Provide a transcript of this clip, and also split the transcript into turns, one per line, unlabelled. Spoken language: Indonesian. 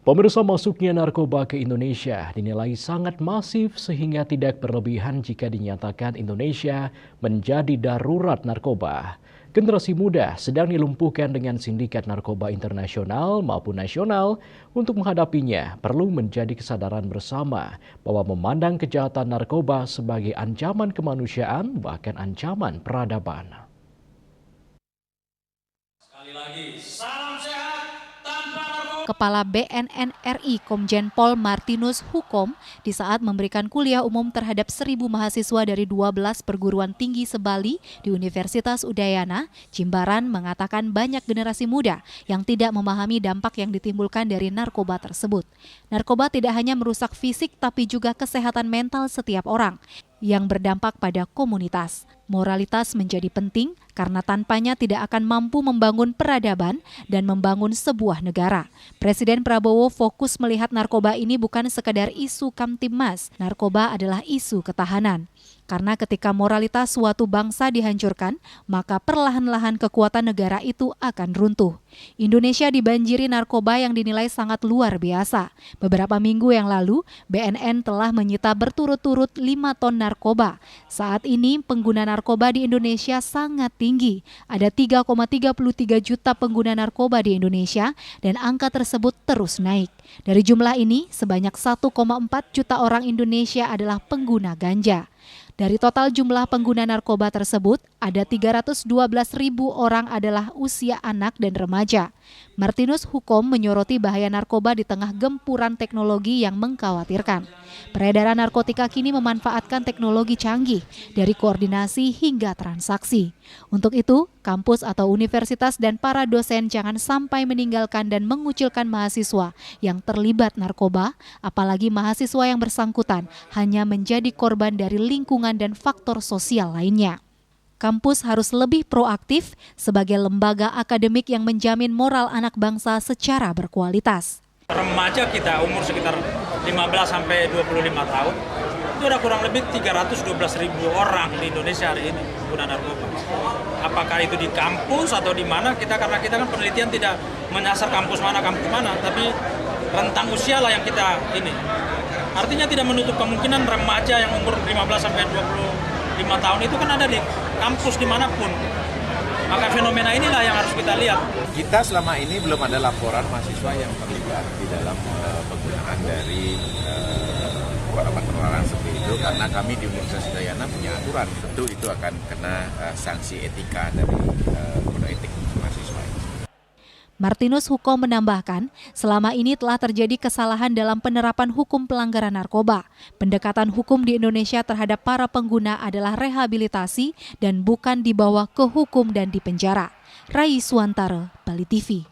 Pemirsa, masuknya narkoba ke Indonesia dinilai sangat masif sehingga tidak berlebihan jika dinyatakan Indonesia menjadi darurat narkoba. Generasi muda sedang dilumpuhkan dengan sindikat narkoba internasional maupun nasional. Untuk menghadapinya, perlu menjadi kesadaran bersama bahwa memandang kejahatan narkoba sebagai ancaman kemanusiaan, bahkan ancaman peradaban.
Sekali lagi, salam sehat tanpa narkoba.
Kepala BNN RI Komjen Pol Martinus Hukom di saat memberikan kuliah umum terhadap 1.000 mahasiswa dari 12 perguruan tinggi se-Bali di Universitas Udayana, Jimbaran mengatakan banyak generasi muda yang tidak memahami dampak yang ditimbulkan dari narkoba tersebut. Narkoba tidak hanya merusak fisik tapi juga kesehatan mental setiap orang yang berdampak pada komunitas. Moralitas menjadi penting karena tanpanya tidak akan mampu membangun peradaban dan membangun sebuah negara. Presiden Prabowo fokus melihat narkoba ini bukan sekedar isu Kamtibmas. Narkoba adalah isu ketahanan. Karena ketika moralitas suatu bangsa dihancurkan, maka perlahan-lahan kekuatan negara itu akan runtuh. Indonesia dibanjiri narkoba yang dinilai sangat luar biasa. Beberapa minggu yang lalu, BNN telah menyita berturut-turut 5 ton narkoba. Saat ini pengguna narkoba di Indonesia sangat tinggi. Ada 3,33 juta pengguna narkoba di Indonesia dan angka tersebut terus naik. Dari jumlah ini, sebanyak 1,4 juta orang Indonesia adalah pengguna ganja. Dari total jumlah pengguna narkoba tersebut, ada 312.000 orang adalah usia anak dan remaja. Martinus Hukom menyoroti bahaya narkoba di tengah gempuran teknologi yang mengkhawatirkan. Peredaran narkotika kini memanfaatkan teknologi canggih, dari koordinasi hingga transaksi. Untuk itu, kampus atau universitas dan para dosen jangan sampai meninggalkan dan mengucilkan mahasiswa yang terlibat narkoba, apalagi mahasiswa yang bersangkutan hanya menjadi korban dari lingkungan dan faktor sosial lainnya. Kampus harus lebih proaktif sebagai lembaga akademik yang menjamin moral anak bangsa secara berkualitas.
Remaja kita umur sekitar 15 sampai 25 tahun, itu ada kurang lebih 312.000 orang di Indonesia hari ini pengguna narkoba. Apakah itu di kampus atau di mana, karena kita kan penelitian tidak menyasar kampus mana, tapi rentang usia lah yang kita ini. Artinya tidak menutup kemungkinan remaja yang umur 15 sampai 25 tahun itu kan ada di kampus dimanapun. Maka fenomena inilah yang harus kita lihat.
Kita selama ini belum ada laporan mahasiswa yang terlibat di dalam penggunaan dari obat-obatan seperti itu, karena kami di Universitas Udayana punya aturan. Tentu itu akan kena sanksi etika dari kode etik mahasiswa.
Martinus Hukom menambahkan, selama ini telah terjadi kesalahan dalam penerapan hukum pelanggaran narkoba. Pendekatan hukum di Indonesia terhadap para pengguna adalah rehabilitasi dan bukan dibawa ke hukum dan dipenjara. Rai Suwantara, Bali TV.